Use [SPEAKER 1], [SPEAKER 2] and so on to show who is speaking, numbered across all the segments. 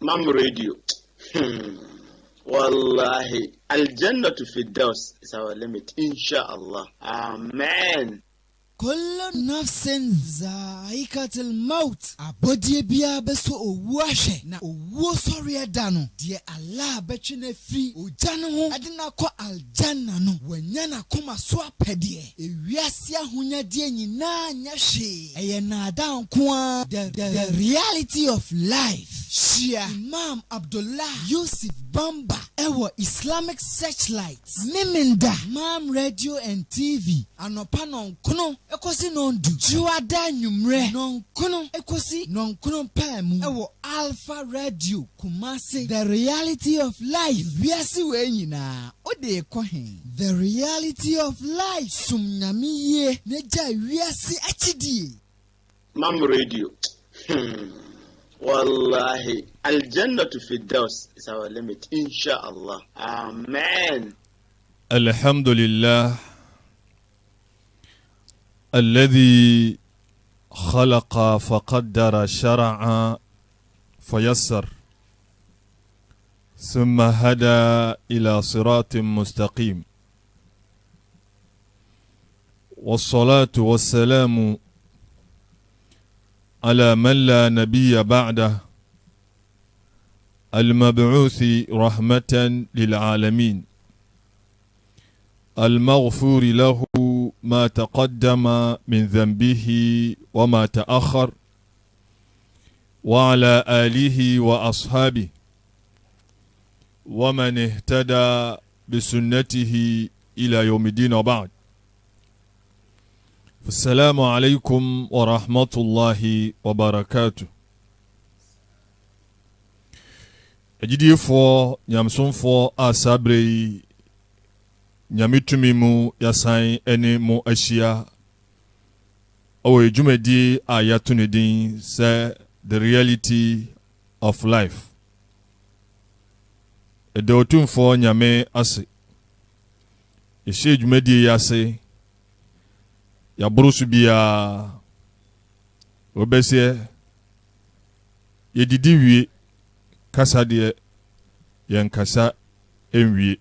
[SPEAKER 1] Mam Radio. Wallahi, Al-Jannatu Firdaus is our limit, inshallah. Amen.
[SPEAKER 2] Kullu nafsin zaikatul maut. Abodie bia beso owuahwe na owuo sori edano. Die Allah betwene fi ojano ho adina kɔ aljanna no. Wanya na koma so apedie. Ewiase ahonya die nyina nya hwe. Eye na adan ko the reality of life. Shia Imam Abdullah Yusuf Bamba ewo Islamic Searchlight. Miminda Mam Radio and TV. Anopa non kono ekosi nondu juada nyumre non kono ekosi non kono pemu ewo Alpha Radio Kumasi. The reality of life wiase we nyina ode ekohen. The reality of life sumnyamiye neja wiase achidie.
[SPEAKER 1] Mam Radio. Wallahi, Al-Jannatu Firdaus is our limit, inshallah. Amen.
[SPEAKER 3] Alhamdulillah. الذي خلق فقدر شرع فيسر ثم هدى إلى صراط مستقيم والصلاة والسلام على من لا نبي بعده المبعوث رحمة للعالمين المغفور له ما تقدم من ذنبه وما تأخر وعلى آله وأصحابه ومن اهتدى بسنته إلى يوم الدين وبعد. السلام عليكم ورحمة الله وبركاته. أجدي فو نيامسون فو أسابري Nyamitumimu yasan ene mo ashia owe jumedi ayatunidin say the reality of life. Edotun for nyame ase ishe jumedi yase ya brusu bia obese yedidi wie kasa de yen kasa enwie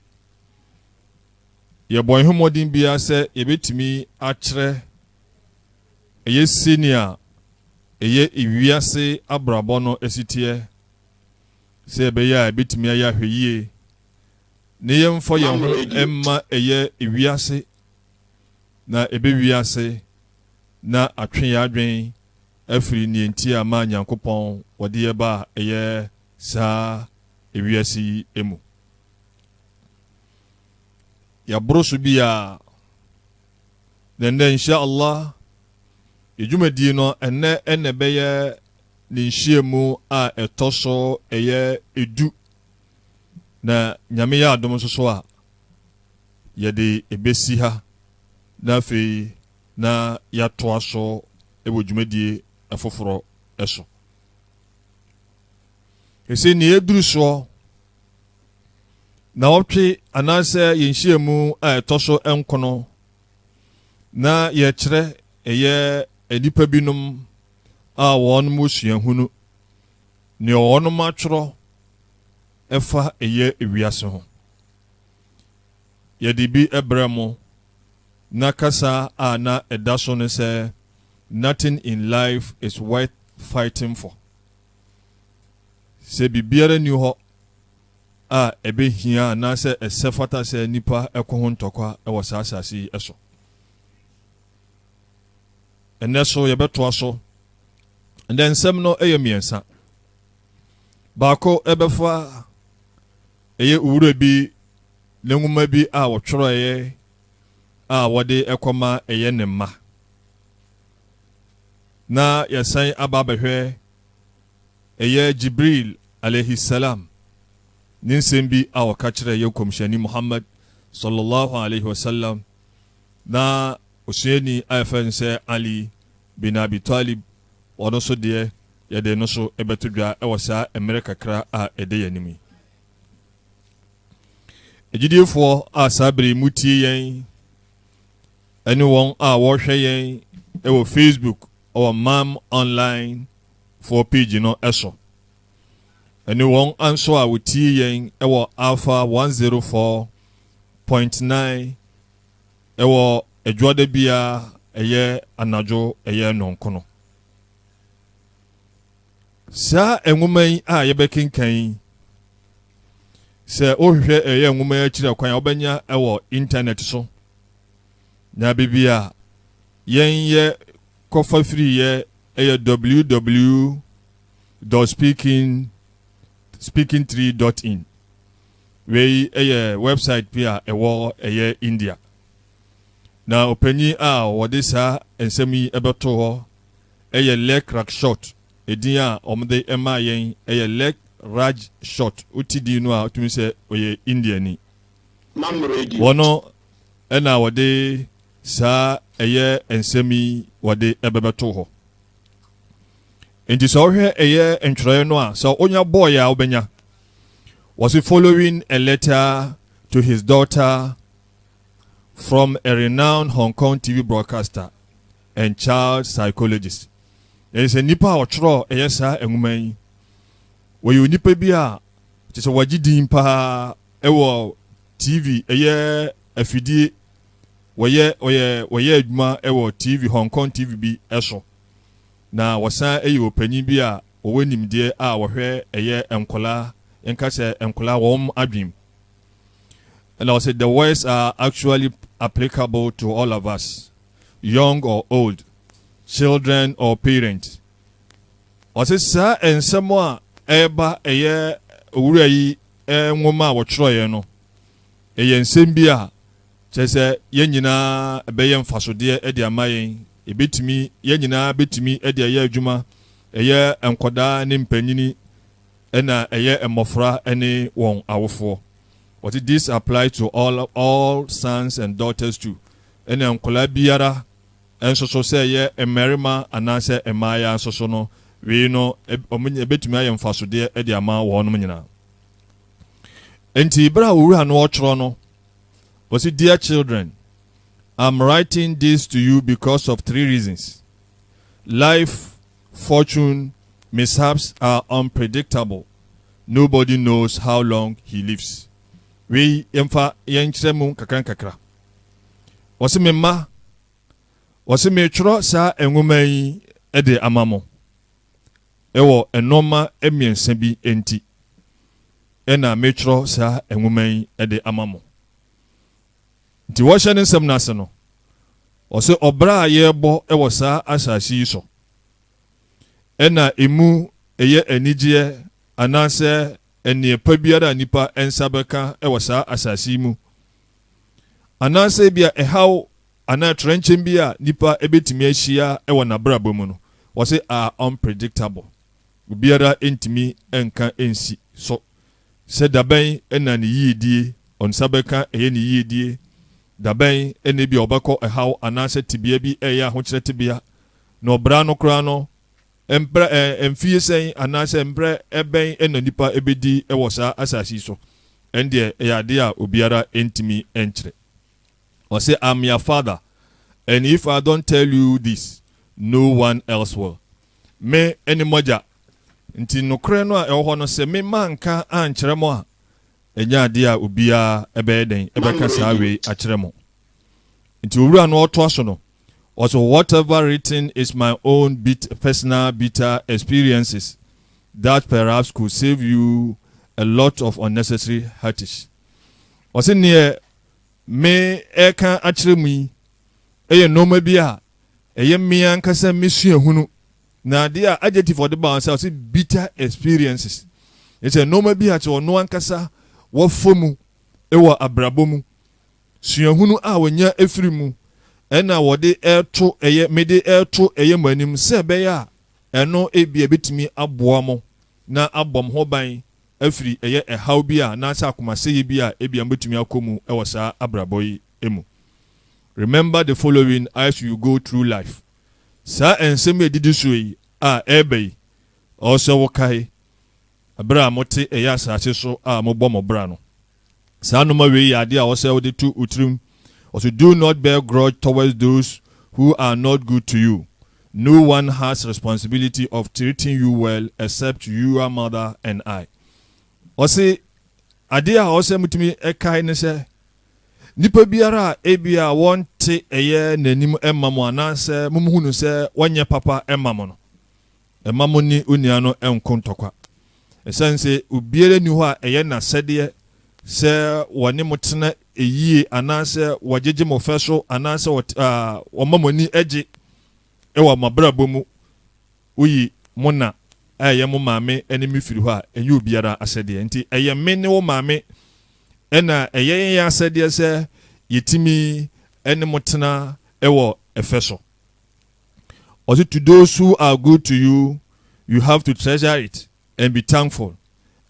[SPEAKER 3] ye boy humodin bia se ye betimi akre eye senior eye iwiase abrabo no esitie se be ya betimi aya hweye ne ye mfo ye ho emma eye iwiase na ebe wiase na atwe ya adwen afiri ni enti ama Nyankopon wode ye ba eye sa iwiase emu ya brosu biya nende inshallah ejumedi no enne beye ni nhyiemu a etoso eye edu na nyame ya adom soso a yede ebesi ha na fe na ya toaso ebo jumedi afoforo eso ese ni eduru so na wotwe anase yenhyiemu a etoso enkono na ye kire eye edipa binum a won musuahunu ne wonum atworo efa eye ewiase ho ye dibi ebremo na kasa a na edaso ne say nothing in life is worth fighting for. Se bibiara ni ho a ebe hia na se esefata se nipa ekoho ntokwa ewo sasasi eso eneso ye beto aso and then sem no eyemiensa baako ebefa eye uwura bi lenwuma bi a wotworo eye a wode ekoma eye ne ma na yesan ababehwe eye Jibril alayhi salam ninsembi a wakachire ye komshani Muhammad sallallahu alaihi wasallam na usieni afense Ali bin Abi Talib wono so de yede no so ebetudwa ewasa America kra a ede yanimi ejidifo a sabri mutie yen anyone a wo hwe yen ewo Facebook or Mam online for page no eso Anyone answer a wutie yen ewo Alpha 104.9 ewo edwode bia eye anajo eye nonkono. Sa enwuman a yebekinkan se ohwe eye enwuman akire kwan obenya ewo internet so. Na bibia yen ye kofa free ye eye www.speaking3.in we eye website pia ewo eye India. Na openyi a wode sa ensemi ebeto ho eye Lek Rakshot edin a omde ema yen eye Lek Raj Shot utidi no a otumi se oye India ni
[SPEAKER 1] Mam Radio
[SPEAKER 3] wono ena wode sa eye ensemi wode ebebeto ho. Enti so hwe eye entwere no a so onya boy a obenya was he following a letter to his daughter from a renowned Hong Kong TV broadcaster and child psychologist. There is a nipa otro eyesa enwuman. We you nipa bia tese wagidin pa ewo TV eye afidi we adwuma ewo TV Hong Kong TV bi eso. Na wasan eye opanyi bia owenimde a wohwe eye enkola enkase enkola wom adwim. And I said the words are actually applicable to all of us, young or old, children or parents. I said, sir, and someone eba eye uri nwoma wotroye no. Eye nsembia chese ye nyina ebeye mfasode ede amayen ebetimi ye nyina betimi ede eye adwuma eye enkoda ne mpanyini ena eye emofra ene won awofo. What did this apply to all sons and daughters too? Ene enkola biara enso so say ye emerima anase emaya enso so no we no omenye betumi aye mfasode ede ama wonum nyina. Enti bra wura no ochro no was it, dear children, I'm writing this to you because of 3 reasons. Life, fortune, mishaps are unpredictable. Nobody knows how long he lives. We emfa yenchemu kakra. Wasi mema, wasi metro sa enwuman ede amamo. Ewo enoma emiensa bi enti. Ena metro sa enwuman ede amamo. Nti washe nsem nase no. Wasi obra yebo ewo sa asasi so. Ena emu eye enigye anase eni pabiara nipa ensabeka ewasa asasi mu anase bia ehaw ana trenchem bia nipa ebetimi ahia ewo na brabo mu no wose are unpredictable biara entimi enka ensi so se daben ena ni yidie onsabeka eye ni yidie daben ene bia obako ehaw anase tibia bi eya ho kire tibia no bra no kra no emfie sen anase embre eben ena nipa ebedi ewosa asasi so ende eyade a obiara entimi enchire. Or say I'm your father, and if I don't tell you this, no one else will. Me any moja nti nokre no a ewo no se me manka anchire mo a enya ade a obia ebeden ebeka sawe achire mo. Nti owura no oto aso no. Also, whatever written is my own personal bitter experiences that perhaps could save you a lot of unnecessary heartache. Also, near me eka achiremi eye noma bia eye me ankasa mesu ehunu na dia adjective for the balance say bitter experiences. It's a noma bia che ono ankasa wo fomu ewo abrabomu suehunu a wonya efirimu ena wode eto eye mede eto eye manim se be ya eno ebia betimi aboa mo na abom ho ban afiri eye ehaw bia na sa akomase bia ebia betimi akomu ewo sa abraboyi emu. Remember the following as you go through life. Sa ensem edidi suyi a ebe also wokai abra mote eye asase so a mobɔ mo bra no. Sa no ma we ya de a wo se wo de tu utrim. Also, do not bear grudge towards those who are not good to you. No one has responsibility of treating you well except your mother and I. ɔse ade a ɔsɛ mutumi ɛkae ne sɛ nipa biara ebia wɔnte ɛyɛ n'anim ɛma mo anaasɛ mumuhunu sɛ wɔnyɛ papa ɛma mo no ɛma mo ni onua no ɛnko ntɔkwa ɛsɛn sɛ obiara ni hɔ a ɛyɛ n'asɛdeɛ sɛ wɔne mo tena eyie anaasɛ wɔgyegye mo fɛ so anaasɛ wɔma mo ani ɛgye ɛwɔ mabrabɔ mu oyi mo na ɛyɛ mo maame ɛne me firi hɔ a ɛyɛ obiara asɛdeɛ nti ɛyɛ me ne wo maame ɛna ɛyɛ yɛn asɛdeɛ sɛ yɛtimi ɛne mo tena ɛwɔ ɛfɛ so. Also, to those who are good to you, you have to treasure it and be thankful.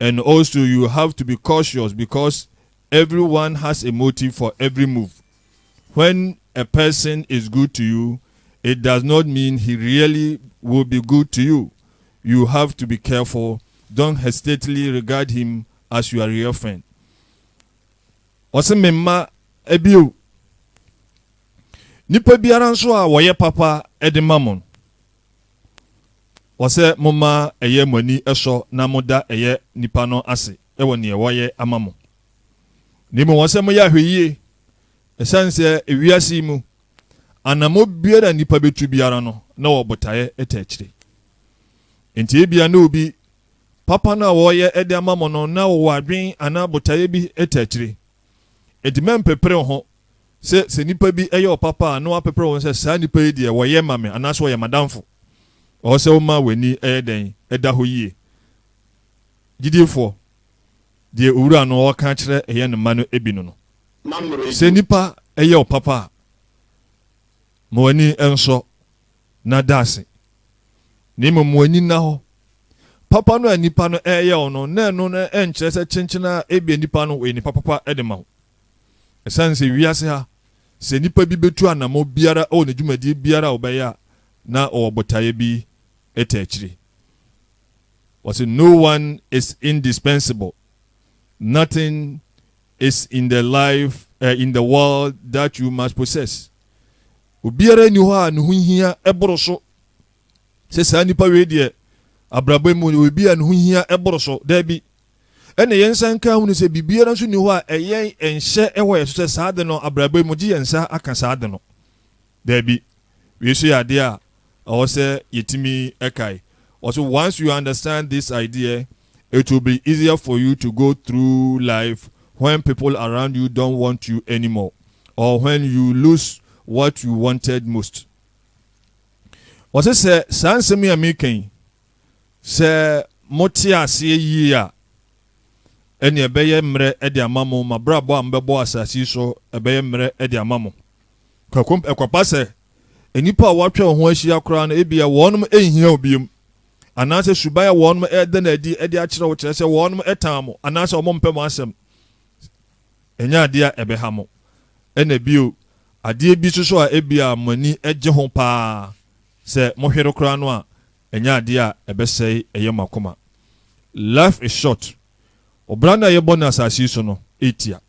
[SPEAKER 3] And also you have to be cautious because everyone has a motive for every move. When a person is good to you, it does not mean he really will be good to you. You have to be careful. Don't hesitately regard him as your real friend. Ɔsɛ memma ebio nipa biara nso a wɔyɛ papa ɛde ma mo ɔsɛ moma ɛyɛ mani ɛsɔ na moda ɛyɛ nipa no ase ɛwɔ nea wɔyɛ ama mo nimo wɔsɛ mo yɛ ahwɛyie ɛsan sɛ ewiase mu anamo biara nipa betu biara no na wɔbotaeɛ ɛtɛkyire enti ebia na obi papa na wɔyɛ ɛde ama mo no na wɔwɔ adwen ana botaeɛ bi ɛtɛkyire edimem pepere ho se nipa bi ɛyɛ papa no apepere ho sɛ saa nipa yi deɛ wɔyɛ mame anaso wɔyɛ madamfo ɔsɛ woma wani ɛyɛ den ɛda hɔ yie gidifo deɛ owura no ɔka kyerɛ ɛyɛ ne ma no ebi no sɛ nipa ɛyɛ papa mo wani ɛnso na dase ne mo wani na hɔ papa no a nipa no ɛyɛ ɔno na ɛno no ɛnkyerɛ sɛ kyenkyena ebi nipa no wɔ nipa papa ɛde ma ho ɛsan sɛ wiase ha sɛ nipa bi betu anamo biara ɔwɔ ne dwumadie biara a ɔbɛyɛ na ɔwɔ botaeɛ bi ɛtɛkyire wɔsɛ no one is indispensable. Nothing is in the life in the world that you must possess. Obiara ni hɔ a ne ho hia ɛboro so sɛ saa nipa wei deɛ abrabɔ mu obi a ne ho hia ɛboro so dabi ɛna yɛn nsa nka hu ne sɛ bibiara nso ni hɔ a ɛyɛ ɛnhyɛ ɛwɔ yɛ so sɛ saa de no abrabɔ mu gye yɛn nsa aka saa de no dabi wei so yɛ ade a ɔwɔ sɛ yɛtumi ɛkae. Also, once you understand this idea, it will be easier for you to go through life when people around you don't want you anymore, or when you lose what you wanted most. What I say, sans me making, say, motia see ye and ye beye mre edia mamo, ma brabo and bebo asasi so a beye mre edia mamo. Kakum equapase, and nipa watcher when she crown ebia one in here beam. Anase subaya wɔn ɛda na adi akyerɛ wo kyerɛ sɛ wɔn ɛtan mo anase ɔmo mpɛ mo asɛm ɛnya ade a ɛbɛha mo ɛna bio adeɛ bi so a ebia mani ɛgye ho paa sɛ mo hwere kora no a ɛnya ade a ɛbɛsɛe ɛyɛ makoma. Life is short. Obra na yɛbɔ na asase so no etia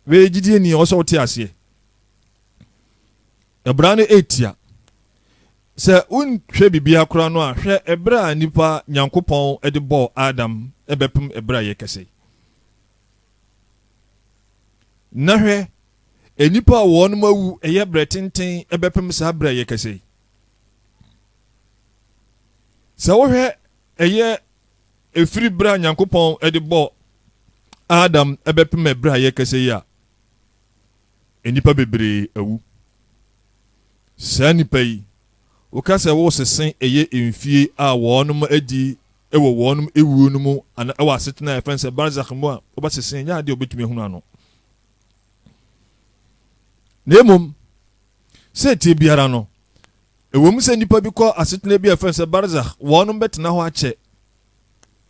[SPEAKER 3] we gidie ni ɔsɛ wote aseɛ obra no etia sɛ unhwɛ bibia kora no a hwɛ ɛbrɛ a nipa nyankopɔn ɛde bɔ Adam ɛbɛpem ɛbrɛ a yɛkɛsɛ na hwɛ enipa a wɔn mu awu ɛyɛ brɛ tenten ɛbɛpem saa brɛ a yɛkɛsɛ sɛ wohwɛ ɛyɛ efiri brɛ a nyankopɔn ɛde bɔ Adam ɛbɛpem ɛbrɛ a yɛkɛsɛ yi a enipa bebree awu saa nipa yi ukasa wo sesen eye emfie a wonum adi ewo wonum ewuo no mu ana ewa asetena efense barzakh mu a oba sesen nya ade obetumi hunu ano nemum se tie biara no ewom se nipa bi kɔ asetena bi efense barzakh wonum betena ho akyɛ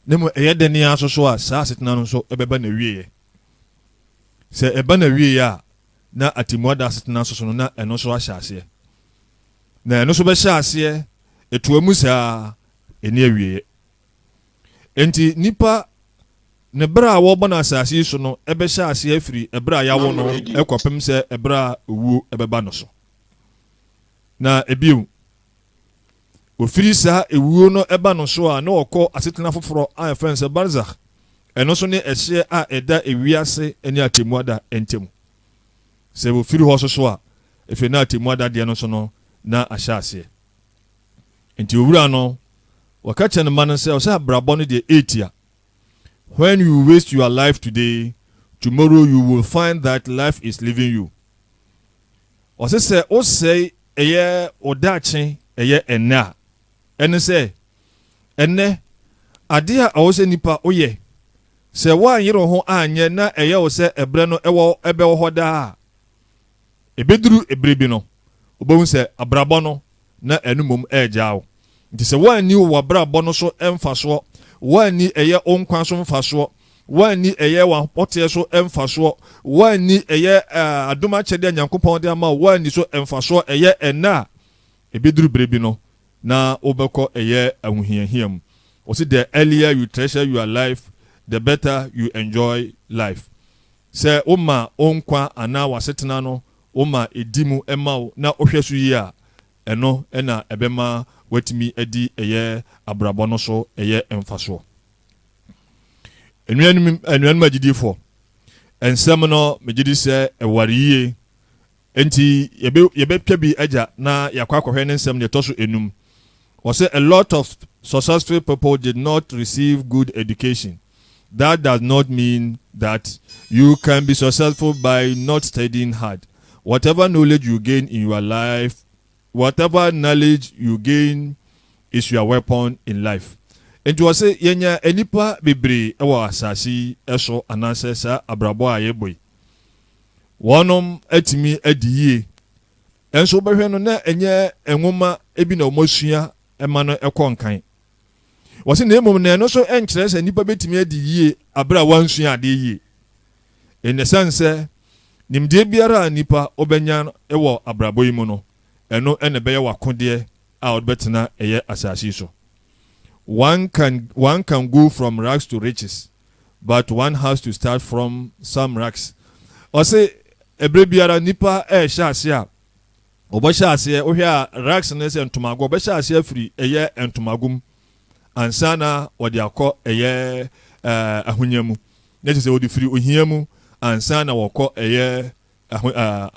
[SPEAKER 3] nemu eye de ne asoso a saa asetena no so ebeba na wieye se eba na wieye a na atimu ada asetena soso no na eno so ahyɛ ase na no so be hyase etuamu saa eni awie enti nipa ne bra a wo bona asase so no ebe hyase afiri ebra ya wo no ekopem se ebra owu ebeba no so na ebiu ofiri saa ewuo no eba no so a na okọ asetena foforo a efense barzakh ɛno so ne ɛhyɛ a ɛda ewiase ne atemmuada ntɛm sɛ wofiri hɔ so a efe na atemmuada deɛ no so no na ahyɛ aseɛ nti owura no waka kyɛ ne ma no sɛ ɔsɛ abrabɔ no deɛ etia when you waste your life today tomorrow you will find that life is leaving you ɔsɛ sɛ ɔsɛe ɛyɛ ɔdaakye ɛyɛ ɛnɛ a ɛne sɛ ɛnɛ adeɛ a ɔwɔ sɛ nipa ɔyɛ sɛ woanyere ho anyɛ na ɛyɛ wo sɛ ɛbrɛ no ɛbɛwɔ hɔ daa ɛbɛduru ɛbrɛ bi no wobɛhu sɛ abrabɔ no na ɛno mmom ɛregyaa wo nti sɛ woanni wo abrabɔ no so ɛmfa soɔ woanni ɛyɛ wo nkwa so mfa soɔ woanni ɛyɛ wapɔteɛ so ɛmfa soɔ woanni ɛyɛ adom akyɛdeɛ nyankopɔn de ama wo woanni so ɛmfa soɔ ɛyɛ ɛnɛ a ɛbɛduru berɛ bi no na wobɛkɔ ɛyɛ ahohiahia mu ɔsi the earlier you treasure your life the better you enjoy life sɛ woma onkwa anaa wasetena no woma edi mu ɛma wo na wohwɛ so yi a ɛno ɛna ɛbɛma watumi adi ɛyɛ abrabɔ no so ɛyɛ ɛmfasoɔ enuanum agyidifoɔ nsɛm no megyedi sɛ ɛware yie enti yɛbɛtwa bi agya na yɛakɔ akɔhwɛ ne nsɛm deɛ ɛtɔ so enum wɔsɛ a lot of successful people did not receive good education. That does not mean that you can be successful by not studying hard. Whatever knowledge you gain in your life, whatever knowledge you gain is your weapon in life. Enti wase yenya enipa bebre ewa asasi eso ananse sa abrabo a yeboy. Wonom etimi adiye. Enso behwe no na enye enwoma ebi na omosua ema no ekonkan. Wase na emom na eno so enkyere se nipa betimi adiye abra wansua ade yie. In the sense nimde biara nipa obenya ewo abrabo yi mu no eno ene beye wakode a odbetena eye asasi so. One can go from rags to riches, but one has to start from some rags. Ose ebre biara nipa hye ase a obo hye ase o hwe a rags ne se ntomago obo hye ase afiri eye ntomagum ansana odi akọ eye ahunyamu ne se odi firi ohiamu ansana wokọ eye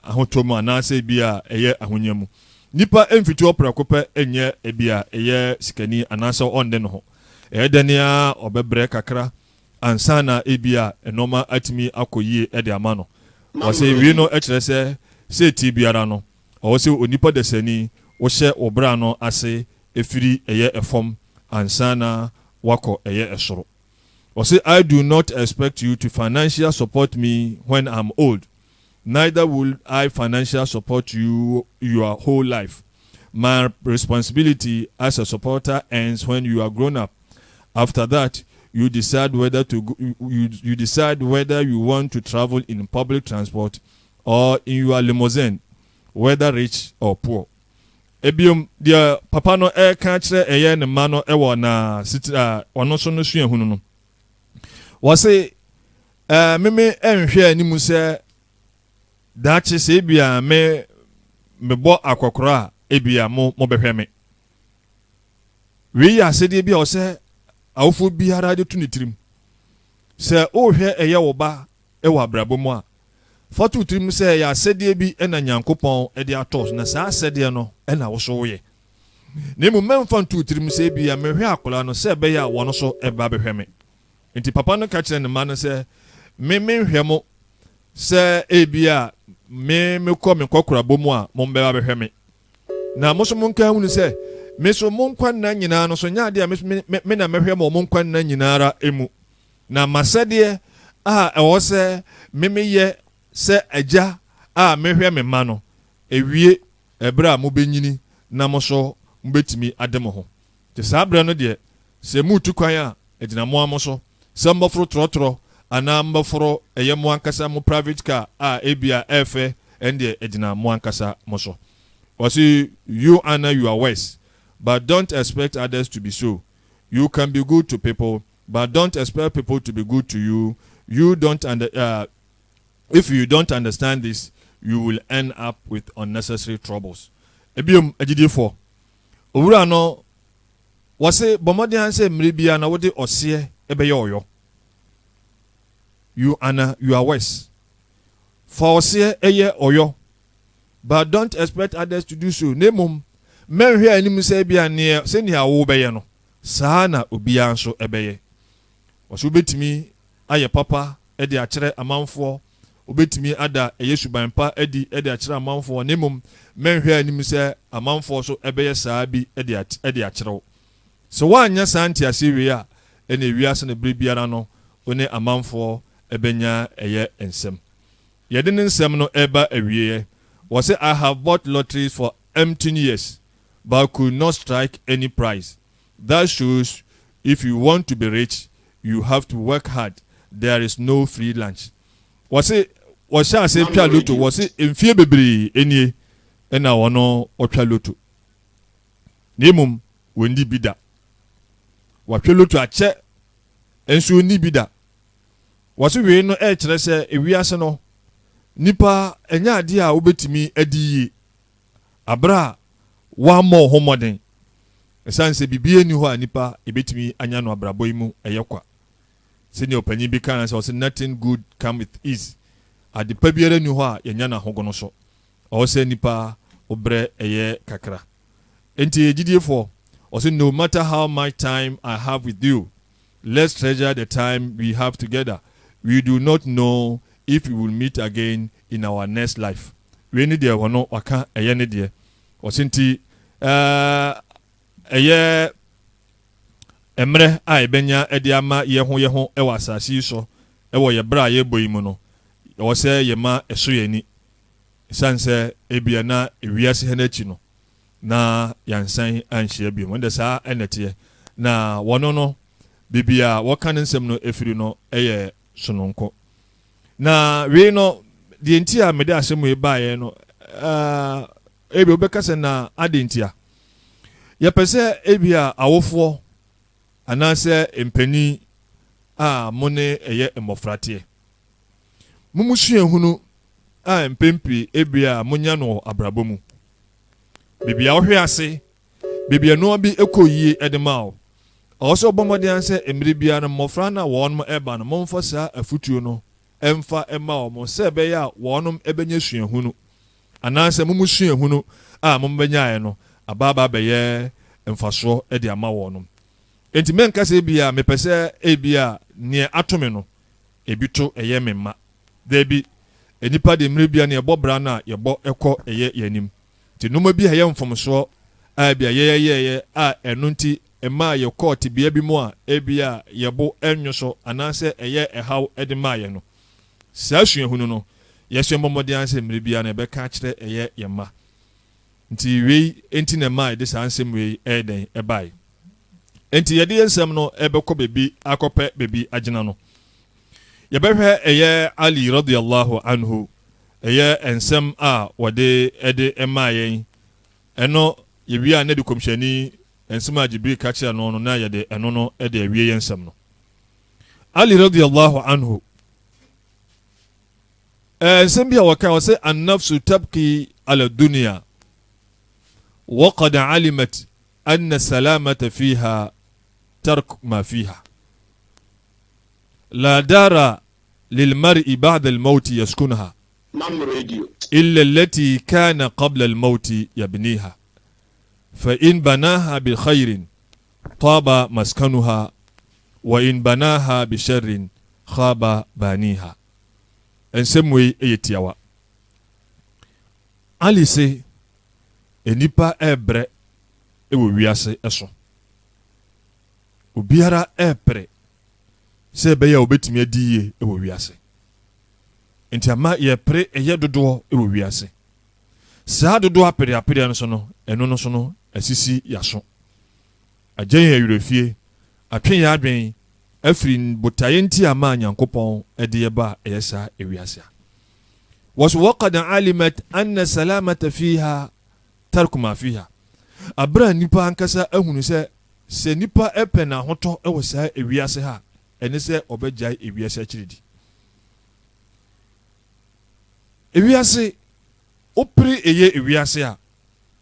[SPEAKER 3] ahotomu anase bia eye ahunyamu nipa emfiti oprakopɛ enye ebia eye sikani anasa onde no ho edenia obebre kakra ansana ebia enoma atimi akoyie ede amano wose wi no ekyerɛ sɛ ti biara no ɔwɔ sɛ onipa desani wo hyɛ obra no ase efiri eye efom ansana wako eye esoro wose I do not expect you to financially support me when I'm old. Neither will I financially support you your whole life. My responsibility as a supporter ends when you are grown up. After that, you decide whether you decide whether you want to travel in public transport or in your limousine, whether rich or poor. Ebium dia papa no e ka kire eye ne ma no e wo na ono so no sua hunu no. Wose meme enhwe animu se dachi se bia mebo akokora ebia mo behwe me wi ya se de bia o se awofo biara de tunitirim se o hwe eye wo ba e wa brabo mu a foto tirim se ya se de bi na nyankopon e de atos na sa se de no e na wo so wo ye ne mu memfa ntu tirim se bia mehwe akola no se be ya wo no so e ba behwe me enti papa no ka kire ne ma no se me hwe mo se ebia me ko me kokora bomu a mo mbe ba behwe me na mo so mo nka hunu se me so mo nkwa na nyina no so nya de a me na mehwe mo nkwa na nyinara emu na masede a ewo se me ye se agya a mehwe me ma no ewie ebra mo benyini na mo so mbetimi adem ho te sabra no de se mutu kwan a egina mo amoso se mbofro trotro ana mbofro eye mo ankasa mo private car a ebia efe ende egina mo ankasa mo so wasi you honor your words but don't expect others to be so. You can be good to people but don't expect people to be good to you. If you don't understand this, you will end up with unnecessary troubles. Ebium agidifo owura no wase bomodi anse mrebia na wode ose ebeye oyo you are worse. False eye oyo. But don't expect others to do so. Nemum, men here any say be near, send ya obeyano. Sana ubia so ebeye. Was ubetimi, aye papa, edi achere amanfo, ubetimi ada yesu bampa edi achere amanfo, nemum, men here any say amanfo so ebeye sabi edi achere. So one ya santi asiria, ene wiase ne bribiara no, one amanfo ebenya eye ensem. Yedin nsem no eba ewiye. Was it I have bought lotteries for 18 years, but could not strike any prize. That shows if you want to be rich, you have to work hard. There is no free lunch. Was I say pia loto? Was it in fear baby any and I wano or pia loto? Nemum wendi bida. Wa pia loto a che and so ni bida. Was it we no say if we are no? Nipa enya ade a obetimi adiyi abra wa mo homoden esanse bibie ni ho a nipa ebetimi anya no abrabo imu eyekwa seni opanyi bi kan say nothing good come with ease ade pa biere ni ho a yenya na hogono so o say nipa obre eye kakra enti egidiefo o say no matter how much time I have with you, let's treasure the time we have together. We do not know if we will meet again in our next life. We need there wano waka eye ne de. Osinti eye emre a ebenya ede ama ye ho e wasasi so e wo ye bra ye boyimu no. Wo se ye ma eso ye ni. Sanse ebia na ewiase he na chi no. Na yansan anhye bi mo de sa enete na wono no bibia wo kan nsem no efiri no eye sononko. Na we no the entire mede asemu e baaye no ebe obekase na adentia ye pese ebia awofo anase empani a mone eye emofrate mumusue hunu a empempi ebia munya no abrabomu bibia ohwe ase bibia no bi ekoyi edemao also bomode anse emri bia no mofra na won mo eba no momfo sa afutuo no emfa ema omo se be ya wonum ebenya suahunu ananse mumusua a mombenya no ababa beye emfaso e de ama wonum enti menka se bia mepese ebia ne atome no ebito eye memma debi enipa de mrebia ne ebobra na yebo ekọ eye yanim ti noma bi haye mfomso a bia ye a enunti ema ye court bia bi mu a ebia yebo enwoso ananse eye ehaw edemaye no sa suahunu no yeswe momode anse mrebia na be ka kire eye yema nti wei enti na mai de sansem wei eden ebai enti yede yensem no ebekọ bebi akope bebi agina no yebehwe eye Ali radiyallahu anhu eye ensem a wode ede emayen eno yebia na de komshani ensem a Jibril ka kire no na yede eno no ede awie yensem no Ali radiyallahu anhu سنبيا وكاوسي النفس تبكي على الدنيا وقد علمت أن السلامة فيها ترك ما فيها لا دار للمرء بعد الموت يسكنها إلا التي كان قبل الموت يبنيها فإن بناها بخير طاب مسكنها وإن بناها بشر خاب بانيها ensemwe eyetiawa Ali se enipa ebre ewo wiase eso obiara epre se be ya obetimi adiye ewo wiase enti ama ye pre eye dodo ewo wiase sa dodo apere no so no eno no so no asisi yaso ajen ya yurefie atwen ya adwen afrin botaye nti ama Nyankopon ede ba eyesa ewiase was waqad alimat anna salamata fiha tarku ma fiha abra nipa ankasa ahunu se nipa epena hoto ewo sa ewiase ha ene se obegya ewiase akiridi ewiase opri eye ewiase a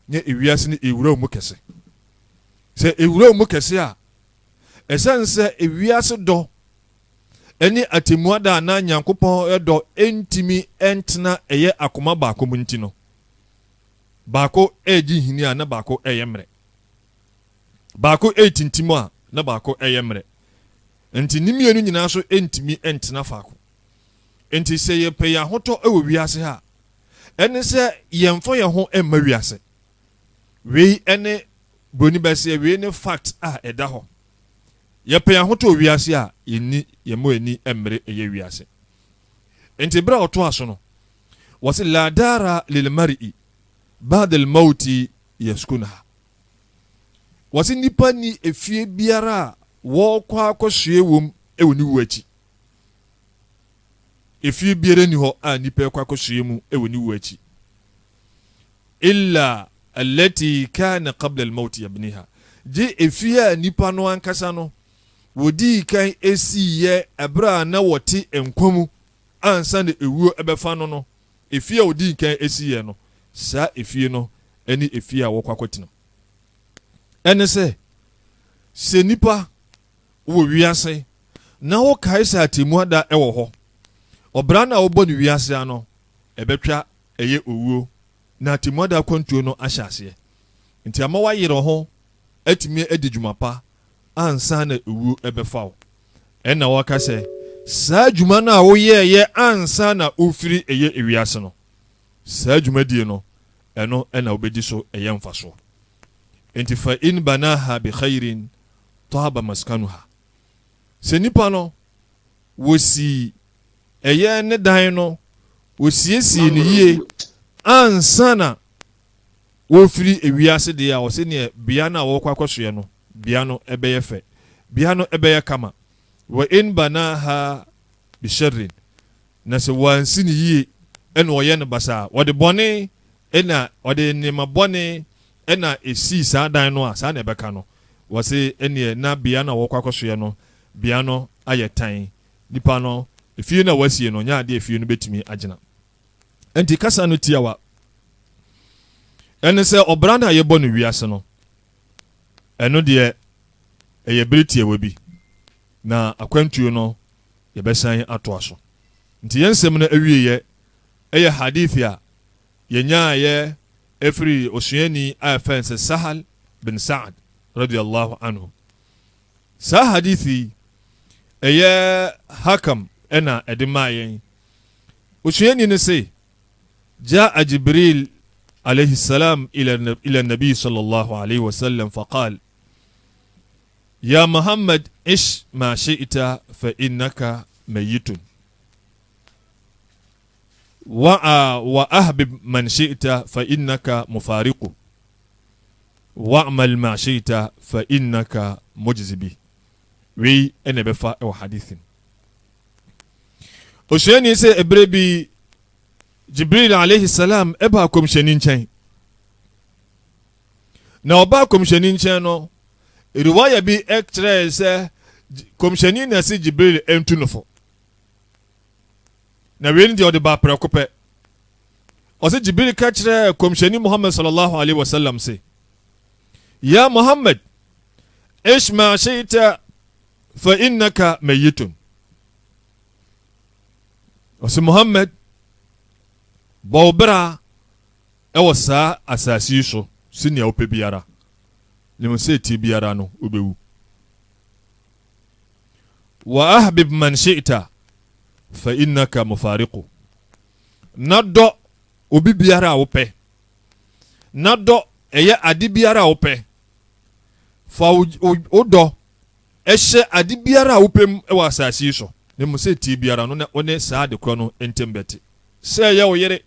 [SPEAKER 3] nye ewiase ni ewura mu kese se ewura mu kese a esanse ewiase do ɛne atemuada na Nyankopɔn ɛdɔ entimi entena ɛyɛ akoma baako mu nti no baako ɛgyi hini a na baako ɛyɛ mmerɛ baako ɛtintim a na baako ɛyɛ mmerɛ nti nimienu nyinaa so entimi entena faako nti sɛ yɛpɛ yɛn ahotɔ ɛwɔ wiase ha ɛne sɛ yɛmfa yɛn ho ɛmma wiase wei ɛne broni bɛsɛ wei ne fact a ɛda hɔ yɛpɛ yɛn ahotɔ wiase a yɛni yɛmo ani ɛmmere ɛyɛ wiase nti bere a ɔto aso no wɔse la dara lil mar'i ba'da al mauti yaskunaha wɔse nipa ni efie biara a wɔkɔ akɔhwie wom ɛwɔ ne wu akyi efie biara ni hɔ a nipa ɛkɔ akɔhwie mu ɛwɔ ne wu akyi illa allati kana qabla al maut yabniha je efie a nipa no ankasa no wodi kan esiye abra na wɔte enkomu ansa na ewuo ɛbɛfa no no efie a wodi kan esiye no saa efie no ɛne efie a wɔkɔ akɔtena ɛne sɛ nipa wo wiase na wo kae sɛ atemuada ɛwɔ hɔ ɔbra na wobɔ ne wiase ano ɛbɛtwa ɛyɛ owuo na atemuada kwantuo no ahyɛ aseɛ nti ama wayere ho atumi adi dwuma pa ansa na ewuo ɛbɛfa wo ɛna wɔka sɛ saa dwuma no a woyɛɛyɛ ansa na ofiri ɛyɛ ewiase no saa dwumadie no ɛno ɛna wobɛdi so ɛyɛ mfaso nti fa in banaha bi khairin taba maskanuha sɛ nipa no wosi ɛyɛ ne dan no wosiesie ne yie ansa na wofiri ewiase de a wɔse ne bia na wɔkɔ akɔsoɛ no bia no ɛbɛyɛ fɛ bia no ɛbɛyɛ kama wa in banaha bi sharrin na sɛ wansi ne yie ɛna ɔyɛ ne basa wɔde bɔne ɛna ɔde nema bɔne ɛna esi saa dan no a saa na ɛbɛka no wɔse ɛne na bia na wɔkɔ akɔsoɛ no bia no ayɛ tan nipa no efie na wasie no nya ade efie no betumi agyina enti kasa no tiawa ɛne sɛ ɔbra na yɛbɔ no wiase no ɛno deɛ ɛyɛ bereti ɛwɔ bi na akwantuo no yɛbɛsan atoa so nti yɛnsɛm no awieyɛ ɛyɛ hadithi a yɛnyaayɛ ɛfiri osuani a ɛfɛn sɛ Sahal bin Sa'ad radiyallahu anhu saa hadithi ɛyɛ Hakam ɛna ɛde maa yɛn osuani no sɛ جاء جبريل عليه السلام إلى النبي صلى الله عليه وسلم فقال يا محمد عش ما شئت فإنك ميت وأحبب من شئت فإنك مفارق واعمل ما شئت فإنك مجزبي وي أنا بفا أو حديث وشيني سي إبربي Jibril alayhi salam eba komhyɛni nkyɛn na ɔba komhyɛni nkyɛn no riwaya bi ɛkyerɛ sɛ komhyɛni na se Jibril entu nofo na wei ndi ɔde ba prɛko pɛ ɔse Jibril ka kyerɛ komhyɛni Muhammad sallallahu alaihi wasallam se ya Muhammad ish ma shi'ta fa innaka mayyitun ɔse Muhammad bɔbra ɛwɔ saa asasi so senia wopɛ biara nim sɛ ti biara no obewu wa ahbib man shi'ta fa innaka mufariqu nadɔ obi biara a wopɛ nadɔ ɛyɛ ade biara a wopɛ fa wodɔ ɛhyɛ ade biara a wopɛ ɛwɔ asasi so nim sɛ ti biara no na one saa de kɔ no entembɛte sɛ yɛ wo yere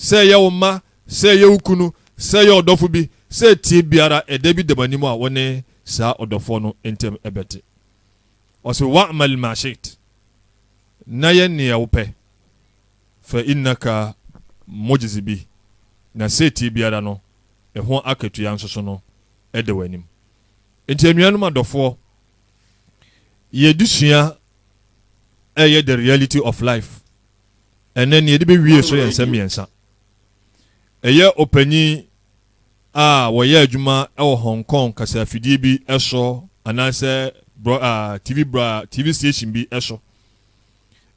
[SPEAKER 3] sɛ yɛ wo ma sɛ yɛ wo kunu sɛ yɛ ɔdɔfo bi sɛ tie biara ɛda bi dabanim a wɔne saa ɔdɔfo no ntem ɛbɛte ɔsɛ wa'mal ma shi't na yɛ nea wopɛ fa innaka mujzi bi na sɛ tie biara no ɛho akatua nso so no ɛda w'anim enti anuanom adɔfo yɛdusua ɛyɛ the reality of life ɛnɛ ne yɛde bɛwie so yɛ nsɛm mmiɛnsa ɛyɛ opanyi a wɔyɛ adwuma ɛwɔ Hong Kong kasafidie bi ɛso anaasɛ TV station bi eso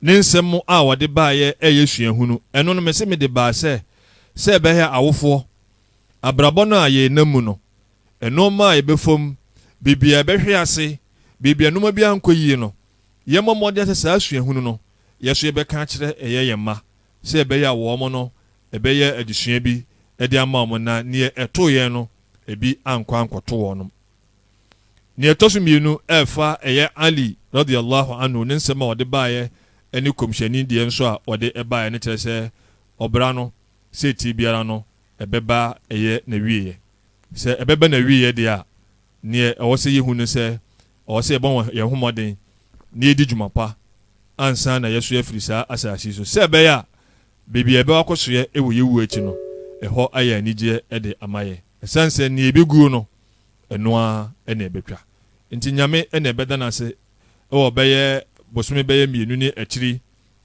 [SPEAKER 3] ne nsɛm a wɔde baayɛ ɛyɛ suahunu ɛno no mɛsɛ me de baa sɛ ɛbɛyɛ awofo abrabɔ no a yɛ namu no ɛno ma ɛbɛfom bibia ɛbɛhwe ase bibia noma bi ankɔ yie no yɛmɔ mɔde sɛ saa suahunu no yɛso yɛbɛka kyerɛ ɛyɛ yɛ ma sɛ ɛbɛyɛ awɔ mo no ɛbɛyɛ adusua bi ɛde ama mo na ne ɛto yɛn no ebi ankɔ ankɔto wɔ no ne ɛtɔ so mmienu ɛfa ɛyɛ Ali radiyallahu anhu ne nsɛm a wɔde baayɛ ɛne komhyɛni deɛ nso a wɔde ɛbaayɛ ne kyerɛ sɛ ɔbra no sɛ ti biara no ɛbɛba ɛyɛ na wieɛ sɛ ɛbɛba na wieɛ deɛ a ne ɛwɔ sɛ yɛhu no sɛ ɔwɔ sɛ yɛbɔ yɛn ho mmɔden ne yɛdi dwuma pa ansa na yɛso afiri saa asase so sɛ ɛbɛyɛ a beebi ɛbɛwɔ akɔsoɛ ɛwɔ yɛwu akyi no ɛhɔ ayɛ anigyeɛ ɛde ama yɛ ɛsan sɛ ne yɛbɛguo no ɛnoa ɛna ɛbɛtwa nti nyame ɛna ɛbɛda no ase ɛwɔ bɛyɛ bosome bɛyɛ mmienu ne akyiri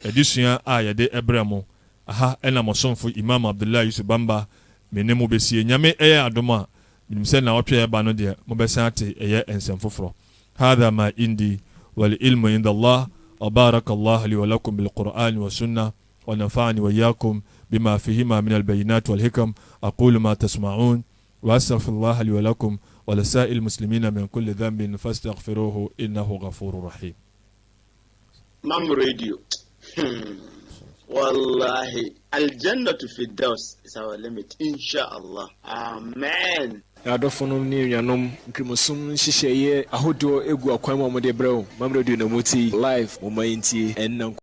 [SPEAKER 3] adesua a yɛde ɛbrɛ mo aha ɛna mɔsomfo Imam Abdullah Yusuf Bamba mene mo bɛsie nyame ɛyɛ adom a menim sɛ na wɔtwe ɛba no deɛ mobɛsan ate ɛyɛ nsɛm foforɔ hadha ma indi wal ilmu inda Allah wa barakallahu li wa lakum bil Qur'an wa sunnah wa nafa'ani wa iyyakum bima fihima min al bayinat wal hikam aqulu ma tasma'un wa astaghfirullah li wa lakum wa lisa'il muslimina min kulli dhanbin fastaghfiruhu innahu ghafurur rahim.
[SPEAKER 1] Mam Radio. Wallahi, Al-Jannah to Firdaus is our limit, inshallah. Amen.
[SPEAKER 4] Adofonom ne nyanom nkrimusum nhyehyɛeɛ ahodoɔ egu akwan mu a wɔde brɛ wo Mam Radio na muti live mo mayintie ɛnna